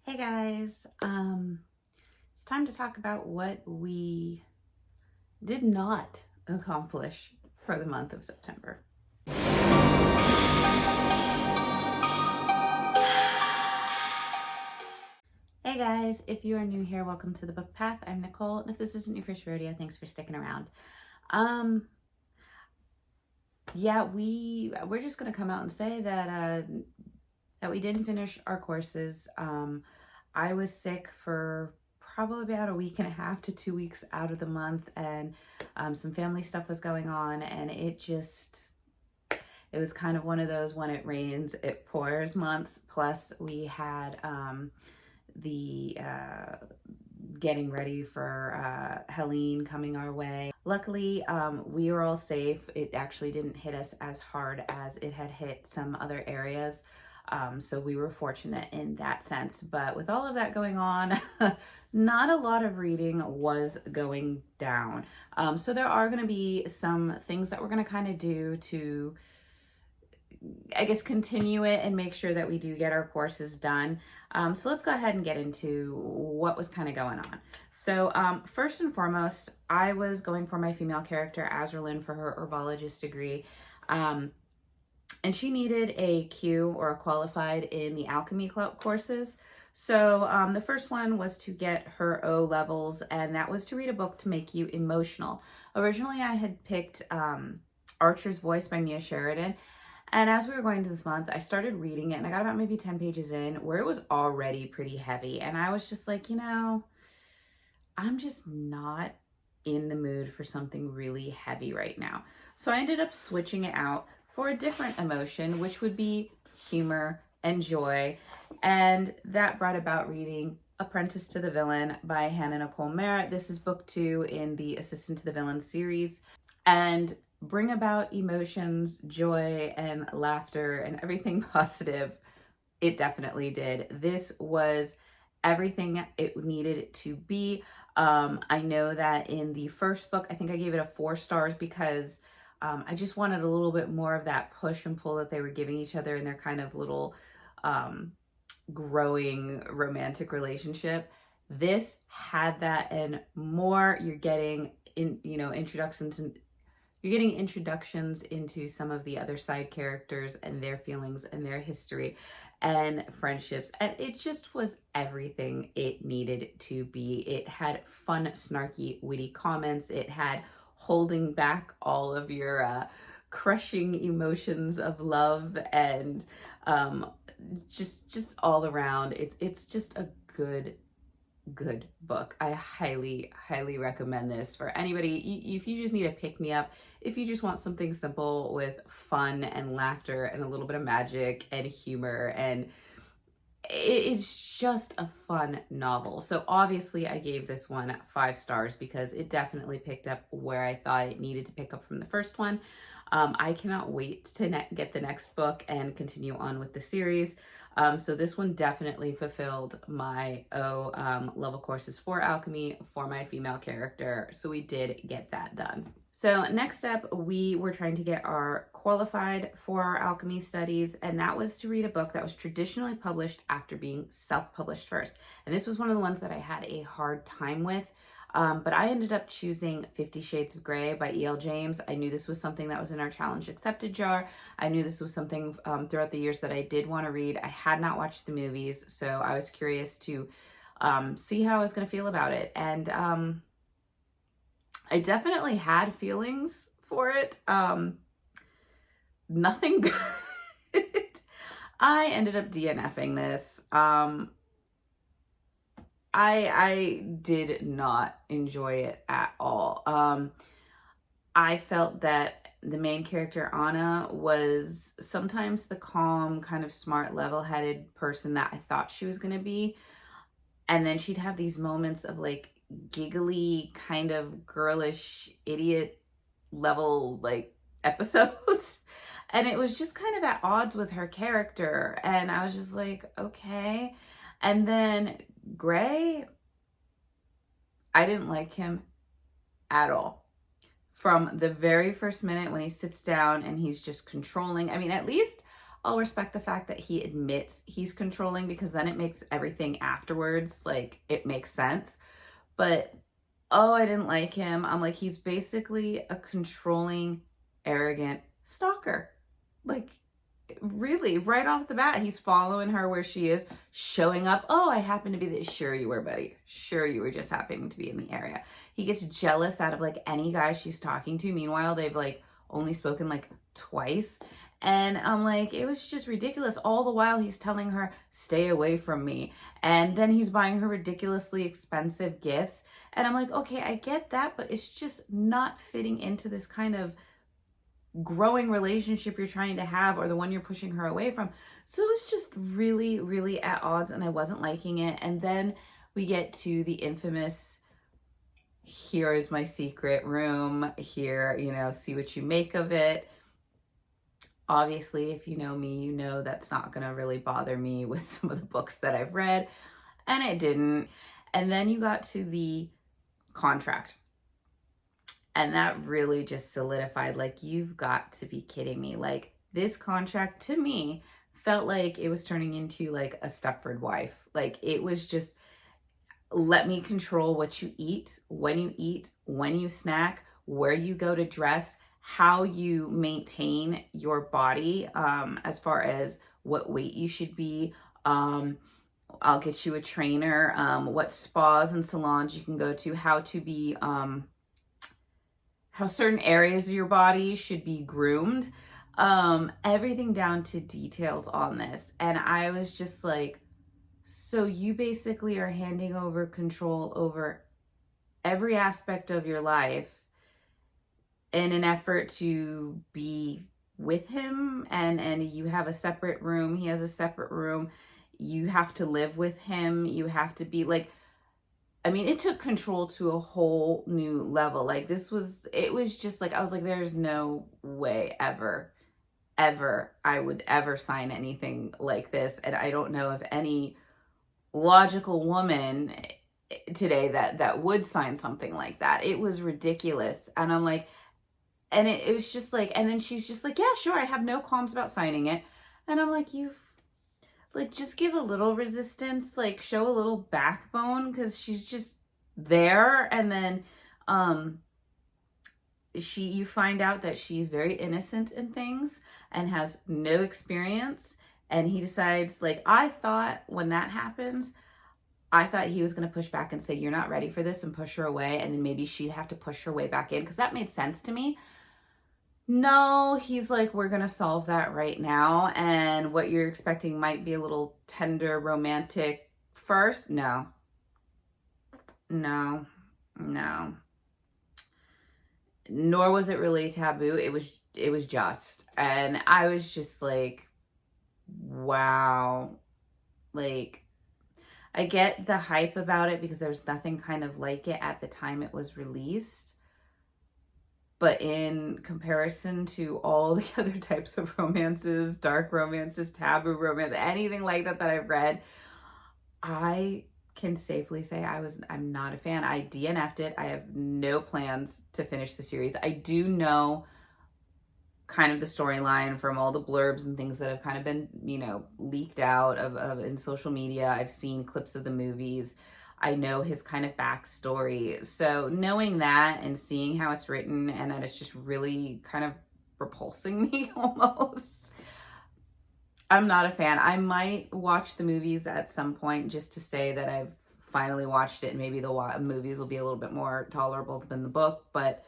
Hey guys, it's time to talk about what we did not accomplish for the month of September. Hey guys, if you are new here, welcome to the Book Path. I'm Nicole, and if this isn't your first rodeo, thanks for sticking around. We're just gonna come out and say that we didn't finish our courses. I was sick for probably about a week and a half to 2 weeks out of the month, and some family stuff was going on, and it was kind of one of those when it rains, it pours months. Plus, we had the getting ready for Helene coming our way. Luckily, we were all safe. It actually didn't hit us as hard as it had hit some other areas. So we were fortunate in that sense. But with all of that going on, not a lot of reading was going down. So there are going to be some things that we're going to kind of do to, I guess, continue it and make sure that we do get our courses done. So let's go ahead and get into what was kind of going on. So first and foremost, I was going for my female character, Azraelyn, for her herbologist degree. And she needed a Q or a qualified in the alchemy club courses. So the first one was to get her O levels, and that was to read a book to make you emotional. Originally, I had picked Archer's Voice by Mia Sheridan. And as we were going to this month, I started reading it, and I got about maybe 10 pages in where it was already pretty heavy. And I was just like, I'm just not in the mood for something really heavy right now. So I ended up switching it out for a different emotion, which would be humor and joy. And that brought about reading Apprentice to the Villain by Hannah Nicole Merritt. This is book 2 in the Assistant to the Villain series. And bring about emotions, joy, and laughter, and everything positive. It definitely did. This was everything it needed to be. I know that in the first book, I think I gave it a 4 stars because I just wanted a little bit more of that push and pull that they were giving each other in their kind of little growing romantic relationship. This had that and more. You're getting introductions into some of the other side characters and their feelings and their history and friendships. And it just was everything it needed to be. It had fun, snarky, witty comments. It had holding back all of your crushing emotions of love and just all around. It's just a good book. I highly recommend this for anybody. If you just need a pick-me-up, if you just want something simple with fun and laughter and a little bit of magic and humor, and it's just a fun novel. So obviously I gave this one 5 stars because it definitely picked up where I thought it needed to pick up from the first one. I cannot wait to get the next book and continue on with the series. So this one definitely fulfilled my level courses for alchemy for my female character. So we did get that done. So next up, we were trying to get our qualified for our alchemy studies, and that was to read a book that was traditionally published after being self-published first. And this was one of the ones that I had a hard time with. But I ended up choosing 50 Shades of Grey by E.L. James. I knew this was something that was in our challenge accepted jar. I knew this was something throughout the years that I did want to read. I had not watched the movies, so I was curious to see how I was going to feel about it. And I definitely had feelings for it. Nothing good. I ended up DNFing this. I did not enjoy it at all. I felt that the main character, Anna, was sometimes the calm, kind of smart, level-headed person that I thought she was going to be. And then she'd have these moments of like giggly, kind of girlish, idiot level like episodes. And it was just kind of at odds with her character. And I was just like, okay. And then Gray, I didn't like him at all. From the very first minute when he sits down and he's just controlling. I mean, at least I'll respect the fact that he admits he's controlling, because then it makes everything afterwards, like, it makes sense. But, oh, I didn't like him. I'm like, he's basically a controlling, arrogant stalker. Like, really, right off the bat, he's following her where she is, showing up. Oh, I happen to be there. Sure you were, buddy. Sure you were just happening to be in the area. He gets jealous out of like any guy she's talking to. Meanwhile, they've like only spoken like twice. And I'm like, it was just ridiculous. All the while he's telling her, stay away from me. And then he's buying her ridiculously expensive gifts. And I'm like, okay, I get that, but it's just not fitting into this kind of growing relationship you're trying to have, or the one you're pushing her away from. So it was just really, really at odds, and I wasn't liking it. And then we get to the infamous, here is my secret room, here, you know, see what you make of it. Obviously, if you know me, you know that's not going to really bother me with some of the books that I've read, and it didn't. And then you got to the contract. And that really just solidified, like, you've got to be kidding me. Like, this contract to me felt like it was turning into like a Stepford wife. Like, it was just, let me control what you eat, when you snack, where you go to dress, how you maintain your body, as far as what weight you should be. I'll get you a trainer, what spas and salons you can go to, how to be, how certain areas of your body should be groomed, everything down to details on this. And I was just like, so you basically are handing over control over every aspect of your life in an effort to be with him, and you have a separate room, he has a separate room, you have to live with him, you have to be like, I mean, it took control to a whole new level. Like, it was just like, I was like, there's no way ever I would ever sign anything like this. And I don't know of any logical woman today that would sign something like that. It was ridiculous. And I'm like, and it was just like, and then she's just like, yeah, sure, I have no qualms about signing it. And I'm like, like, just give a little resistance, like, show a little backbone, because she's just there. And then you find out that she's very innocent in things and has no experience. And he decides, like, I thought when that happens, I thought he was going to push back and say, you're not ready for this, and push her away. And then maybe she'd have to push her way back in, because that made sense to me. No, he's like, we're going to solve that right now. And what you're expecting might be a little tender, romantic first. No. Nor was it really taboo. It was just. And I was just like, wow. Like, I get the hype about it because there's nothing kind of like it at the time it was released. But in comparison to all the other types of romances, dark romances, taboo romance, anything like that I've read, I can safely say I'm not a fan. I DNF'd it. I have no plans to finish the series. I do know kind of the storyline from all the blurbs and things that have kind of been, you know, leaked out of in social media. I've seen clips of the movies. I know his kind of backstory. So knowing that and seeing how it's written, and that it's just really kind of repulsing me almost, I'm not a fan. I might watch the movies at some point just to say that I've finally watched it, and maybe the movies will be a little bit more tolerable than the book. But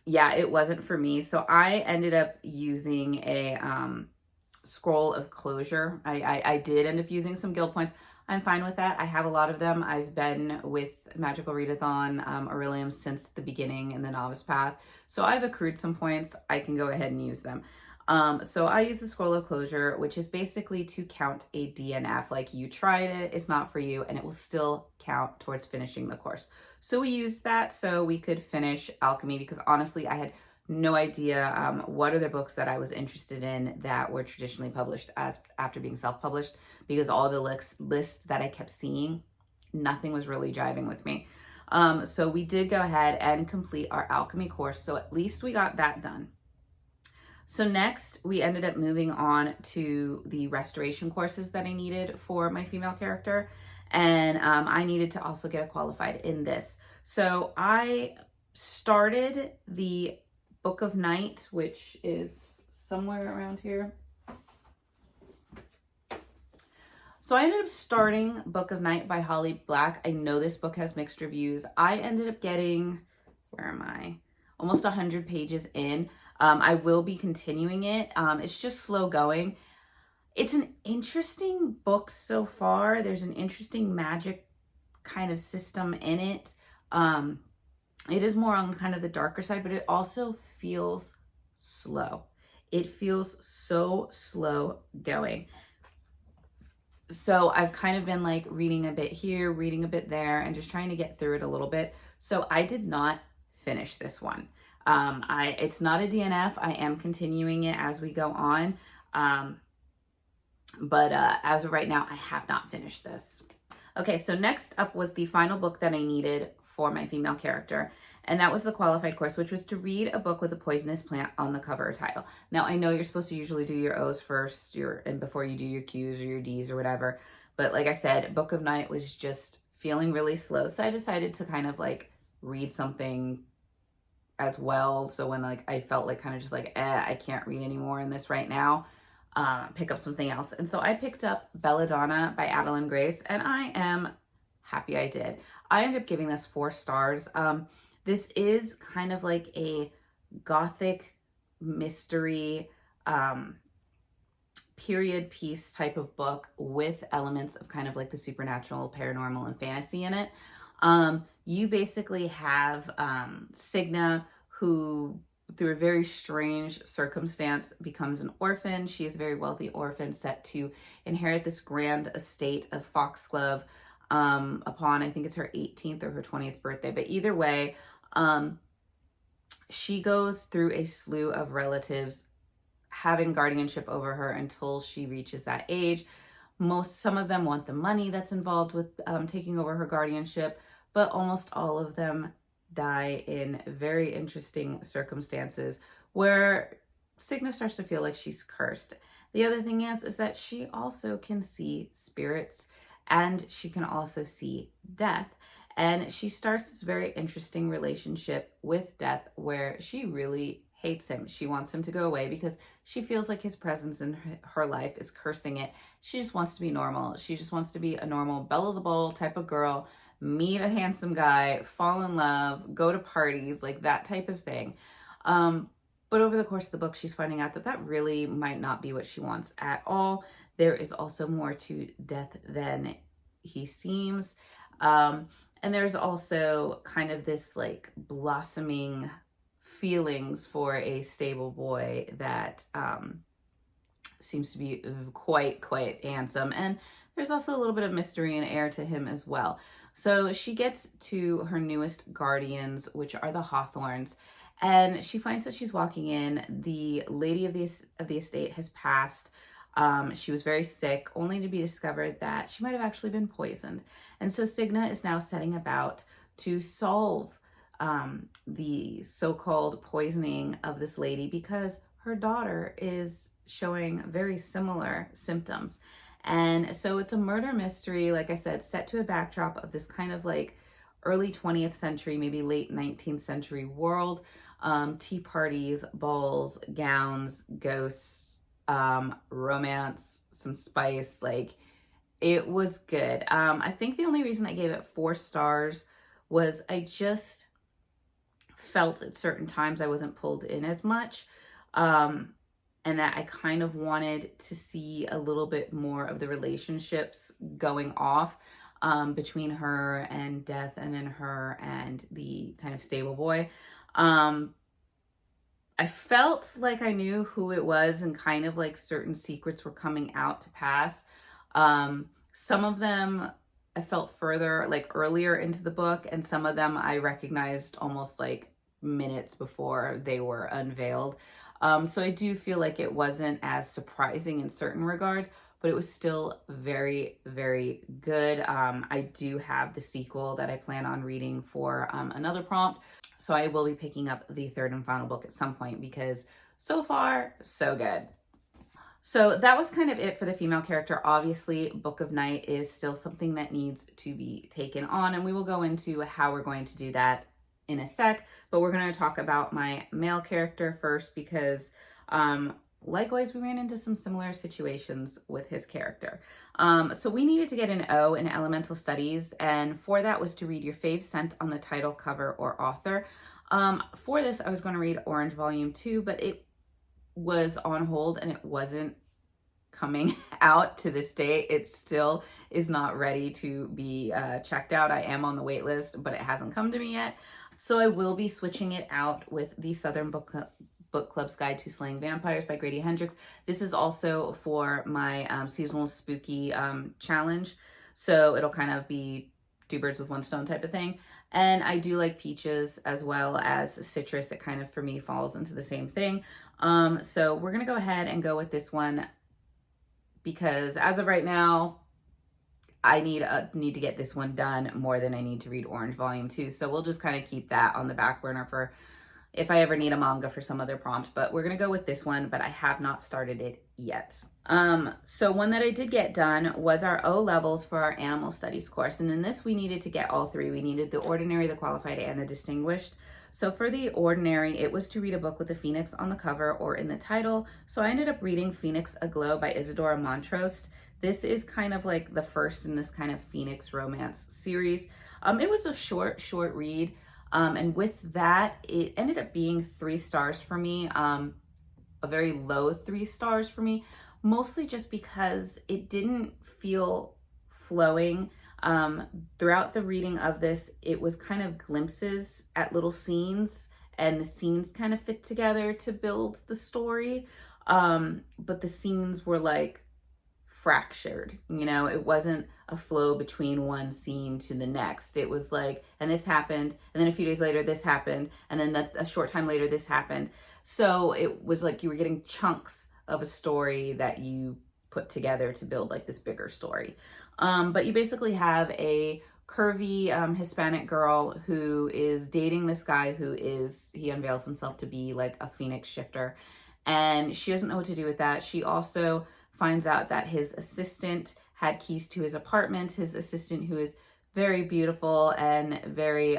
yeah, it wasn't for me. So I ended up using a scroll of closure. I did end up using some guild points. I'm fine with that. I have a lot of them. I've been with Magical Readathon, Aurelium, since the beginning in the Novice Path. So I've accrued some points. I can go ahead and use them. So I use the scroll of closure, which is basically to count a DNF. Like, you tried it, it's not for you, and it will still count towards finishing the course. So we used that so we could finish Alchemy, because honestly, I had no idea what other books that I was interested in that were traditionally published after being self-published, because all the lists that I kept seeing, nothing was really jiving with me. So we did go ahead and complete our Alchemy course. So at least we got that done. So next, we ended up moving on to the restoration courses that I needed for my female character. And I needed to also get qualified in this. So I started the Book of Night, which is somewhere around here. So I ended up starting Book of Night by Holly Black. I know this book has mixed reviews. I ended up getting, where am I? Almost 100 pages in. I will be continuing it. It's just slow going. It's an interesting book so far. There's an interesting magic kind of system in it. It is more on kind of the darker side, but it also feels slow. It feels so slow going. So I've kind of been like reading a bit here, reading a bit there, and just trying to get through it a little bit. So I did not finish this one. It's not a DNF. I am continuing it as we go on. But as of right now, I have not finished this. Okay, so next up was the final book that I needed for my female character. And that was the qualified course, which was to read a book with a poisonous plant on the cover or title. Now, I know you're supposed to usually do your O's first, and before you do your Q's or your D's or whatever. But like I said, Book of Night was just feeling really slow. So I decided to kind of like read something as well. So when like I felt like kind of just like, I can't read anymore in this right now, pick up something else. And so I picked up Belladonna by Adeline Grace, and I am happy I did. I ended up giving this 4 stars. This is kind of like a gothic mystery period piece type of book with elements of kind of like the supernatural, paranormal, and fantasy in it. You basically have Signa, who through a very strange circumstance becomes an orphan. She is a very wealthy orphan set to inherit this grand estate of Foxglove upon, I think it's her 18th or her 20th birthday. But either way, she goes through a slew of relatives having guardianship over her until she reaches that age. Some of them want the money that's involved with taking over her guardianship, but almost all of them die in very interesting circumstances where Signa starts to feel like she's cursed. The other thing is that she also can see spirits, and she can also see death. And she starts this very interesting relationship with death where she really hates him. She wants him to go away because she feels like his presence in her life is cursing it. She just wants to be normal. She just wants to be a normal Belle of the Ball type of girl, meet a handsome guy, fall in love, go to parties, like that type of thing. But over the course of the book, she's finding out that that really might not be what she wants at all. There is also more to death than he seems. And there's also kind of this like blossoming feelings for a stable boy that seems to be quite handsome. And there's also a little bit of mystery and air to him as well. So she gets to her newest guardians, which are the Hawthorns, and she finds that she's walking in. The lady of the estate has passed. She was very sick, only to be discovered that she might have actually been poisoned. And so Signa is now setting about to solve the so-called poisoning of this lady because her daughter is showing very similar symptoms. And so it's a murder mystery, like I said, set to a backdrop of this kind of like early 20th century, maybe late 19th century world. Tea parties, balls, gowns, ghosts, romance, some spice. Like, it was good. I think the only reason I gave it 4 stars was I just felt at certain times I wasn't pulled in as much, and that I kind of wanted to see a little bit more of the relationships going off between her and Death, and then her and the kind of stable boy. I felt like I knew who it was, and kind of like certain secrets were coming out to pass. Some of them I felt further, like earlier into the book, and some of them I recognized almost like minutes before they were unveiled. So I do feel like it wasn't as surprising in certain regards, but it was still very, very good. I do have the sequel that I plan on reading for another prompt. So I will be picking up the 3rd and final book at some point because So far, so good. So that was kind of it for the female character. Obviously, Book of Night is still something that needs to be taken on, and we will go into how we're going to do that in a sec. But we're going to talk about my male character first because, likewise, we ran into some similar situations with his character. So we needed to get an O in Elemental Studies, and for that was to read your fave scent on the title, cover, or author. For this, I was going to read Orange Volume 2, but it was on hold and it wasn't coming out to this day. It still is not ready to be checked out. I am on the wait list, but it hasn't come to me yet. So I will be switching it out with the Southern Book Club's Guide to Slaying Vampires by Grady Hendrix. This is also for my seasonal spooky challenge. So it'll kind of be two birds with one stone type of thing. And I do like peaches as well as citrus. It kind of, for me, falls into the same thing. So we're going to go ahead and go with this one because as of right now, I need to get this one done more than I need to read Orange Volume 2. So we'll just kind of keep that on the back burner for if I ever need a manga for some other prompt. But we're going to go with this one, but I have not started it yet. So one that I did get done was our O levels for our animal studies course. And in this, we needed to get all three. We needed the ordinary, the qualified, and the distinguished. So for the ordinary, it was to read a book with a phoenix on the cover or in the title. So I ended up reading Phoenix Aglow by Isadora Montrose. This is kind of like the first in this kind of Phoenix romance series. It was a short read. And with that, it ended up being 3 stars for me. A very low 3 stars for me, mostly just because it didn't feel flowing. Throughout the reading of this, it was kind of glimpses at little scenes, and the scenes kind of fit together to build the story. But the scenes were like fractured, it wasn't a flow between one scene to the next. It was like, and this happened, and then a few days later this happened, and then a short time later this happened. So it was like you were getting chunks of a story that you put together to build like this bigger story. But you basically have a curvy Hispanic girl who is dating this guy he unveils himself to be like a phoenix shifter, and she doesn't know what to do with that. She also finds out that his assistant had keys to his apartment, his assistant who is very beautiful and very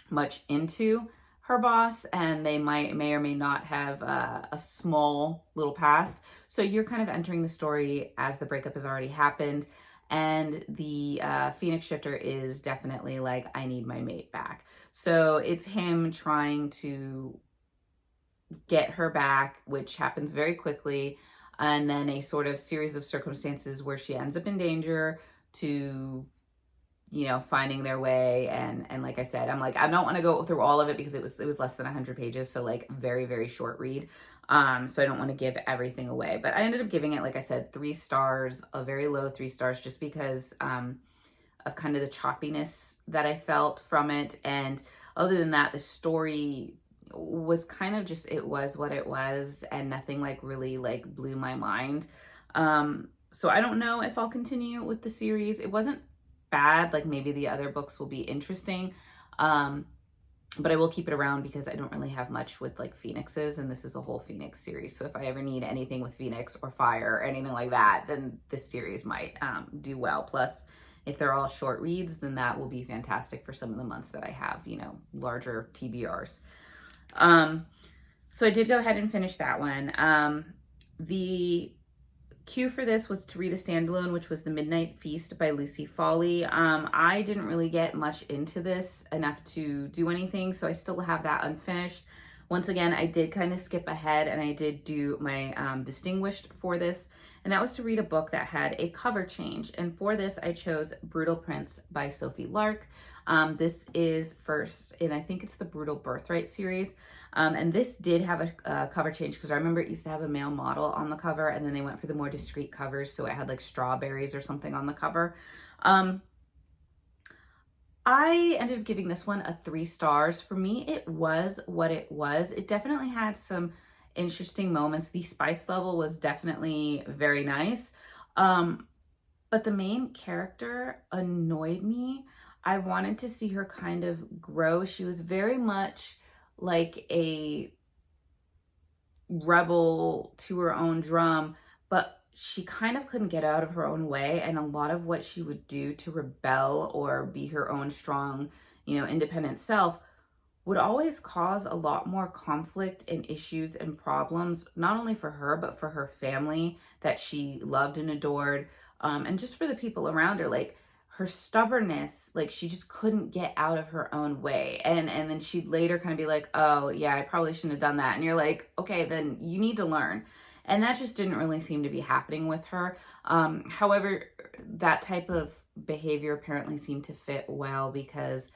much into her boss, and they may or may not have a small little past. So you're kind of entering the story as the breakup has already happened, and the Phoenix shifter is definitely like, I need my mate back. So it's him trying to get her back, which happens very quickly, and then a sort of series of circumstances where she ends up in danger to finding their way. And like I said, I'm like, I don't want to go through all of it because it was less than 100 pages, so like very, very short read. So I don't want to give everything away, but I ended up giving it, like I said, 3 stars, a very low 3 stars, just because of kind of the choppiness that I felt from it. And other than that, the story was kind of just, it was what it was, and nothing like really like blew my mind. So I don't know if I'll continue with the series. It wasn't bad, like maybe the other books will be interesting, but I will keep it around because I don't really have much with like phoenixes, and this is a whole phoenix series. So if I ever need anything with phoenix or fire or anything like that, then this series might do well. Plus, if they're all short reads, then that will be fantastic for some of the months that I have, larger TBRs. So I did go ahead and finish that one. The cue for this was to read a standalone, which was The Midnight Feast by Lucy Foley. I didn't really get much into this enough to do anything, so I still have that unfinished. Once again, I did kind of skip ahead, and I did do my distinguished for this, and that was to read a book that had a cover change. And for this, I chose Brutal Prince by Sophie Lark. This is first, and I think it's the Brutal Birthright series. And this did have a cover change because I remember it used to have a male model on the cover, and then they went for the more discreet covers, so it had like strawberries or something on the cover. I ended up giving this one a 3 stars. For me, it was what it was. It definitely had some interesting moments. The spice level was definitely very nice. But the main character annoyed me. I wanted to see her kind of grow. She was very much like a rebel to her own drum, but she kind of couldn't get out of her own way. And a lot of what she would do to rebel or be her own strong, independent self would always cause a lot more conflict and issues and problems, not only for her, but for her family that she loved and adored, and just for the people around her. Like, her stubbornness, like, she just couldn't get out of her own way. And then she'd later kind of be like, oh, yeah, I probably shouldn't have done that. And you're like, okay, then you need to learn. And that just didn't really seem to be happening with her. However, that type of behavior apparently seemed to fit well because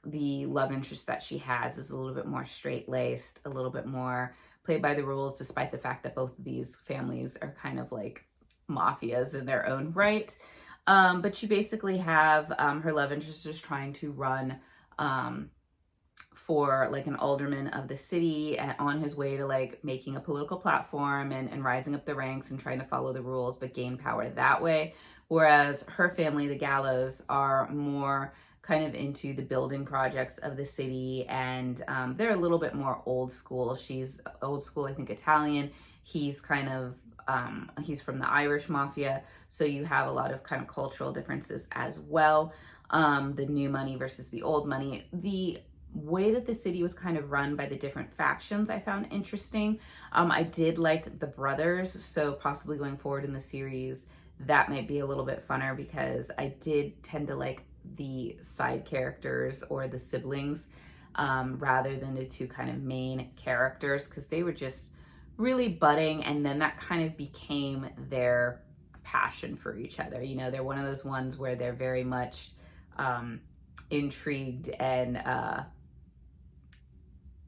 the love interest that she has is a little bit more straight-laced, a little bit more played by the rules, despite the fact that both of these families are kind of like mafias in their own right. But you basically have her love interest is trying to run for like an alderman of the city on his way to like making a political platform and rising up the ranks and trying to follow the rules but gain power that way. Whereas her family, the Gallows, are more kind of into the building projects of the city, and they're a little bit more old school. She's old school, I think, Italian. He's kind of he's from the Irish mafia, so you have a lot of kind of cultural differences as well. The new money versus the old money. The way that the city was kind of run by the different factions I found interesting. I did like the brothers, so possibly going forward in the series, that might be a little bit funner because I did tend to like the side characters or the siblings rather than the two kind of main characters, because they were just really budding, and then that kind of became their passion for each other. They're one of those ones where they're very much intrigued and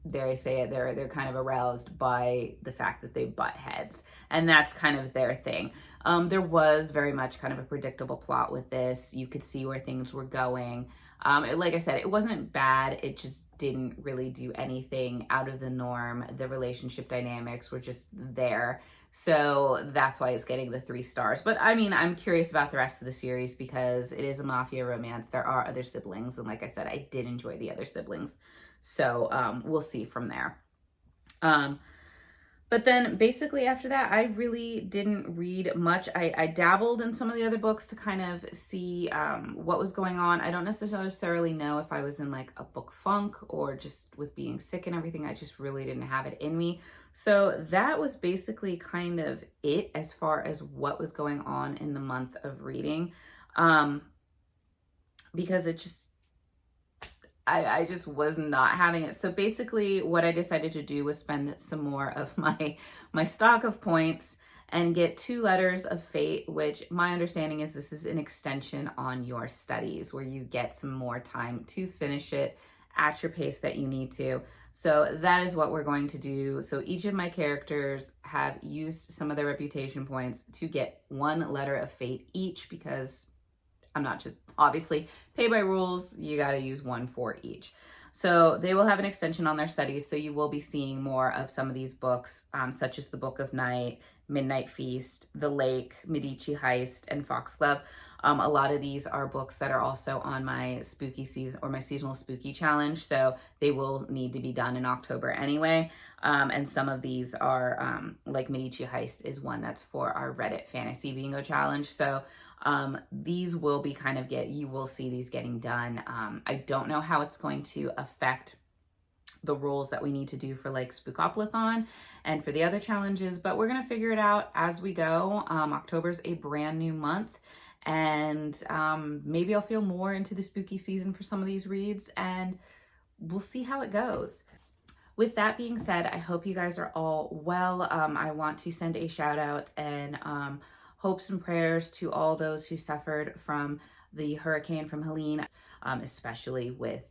dare I say it, they're kind of aroused by the fact that they butt heads, and that's kind of their thing. There was very much kind of a predictable plot with this. You could see where things were going. Like I said, it wasn't bad. It just didn't really do anything out of the norm. The relationship dynamics were just there. So that's why it's getting the 3 stars. But I mean, I'm curious about the rest of the series because it is a mafia romance. There are other siblings. And like I said, I did enjoy the other siblings. So we'll see from there. But then basically after that, I really didn't read much. I dabbled in some of the other books to kind of see what was going on. I don't necessarily know if I was in like a book funk or just with being sick and everything. I just really didn't have it in me. So that was basically kind of it as far as what was going on in the month of reading. Because it just, I just was not having it. So basically what I decided to do was spend some more of my stock of points and get 2 letters of fate, which my understanding is this is an extension on your studies where you get some more time to finish it at your pace that you need to. So that is what we're going to do. So each of my characters have used some of their reputation points to get 1 letter of fate each, because I'm not just, obviously, pay by rules, you got to use 1 for each. So they will have an extension on their studies, so you will be seeing more of some of these books, such as The Book of Night, Midnight Feast, The Lake, Medici Heist, and Foxglove. A lot of these are books that are also on my spooky season or my seasonal spooky challenge, so they will need to be done in October anyway. And some of these are, like Medici Heist is one that's for our Reddit Fantasy Bingo Challenge. So these will be kind of you will see these getting done. I don't know how it's going to affect the rules that we need to do for like Spookoplathon and for the other challenges, but we're going to figure it out as we go. October's a brand new month, and maybe I'll feel more into the spooky season for some of these reads, and we'll see how it goes. With that being said, I hope you guys are all well. I want to send a shout out and hopes and prayers to all those who suffered from the hurricane from Helene, especially with,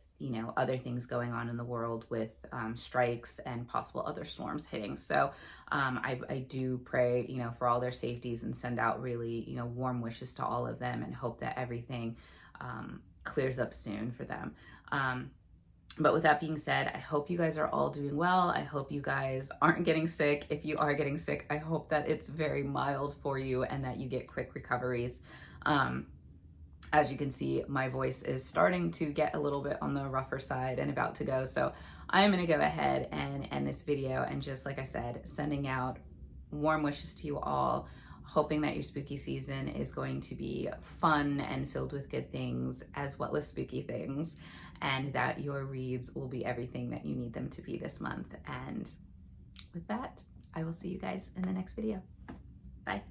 other things going on in the world with strikes and possible other storms hitting. So I do pray, for all their safeties and send out really, warm wishes to all of them and hope that everything clears up soon for them. But with that being said, I hope you guys are all doing well. I hope you guys aren't getting sick. If you are getting sick, I hope that it's very mild for you and that you get quick recoveries. As you can see, my voice is starting to get a little bit on the rougher side and about to go. So I'm going to go ahead and end this video and just, like I said, sending out warm wishes to you all, hoping that your spooky season is going to be fun and filled with good things as well as spooky things, and that your reads will be everything that you need them to be this month. And with that, I will see you guys in the next video. Bye.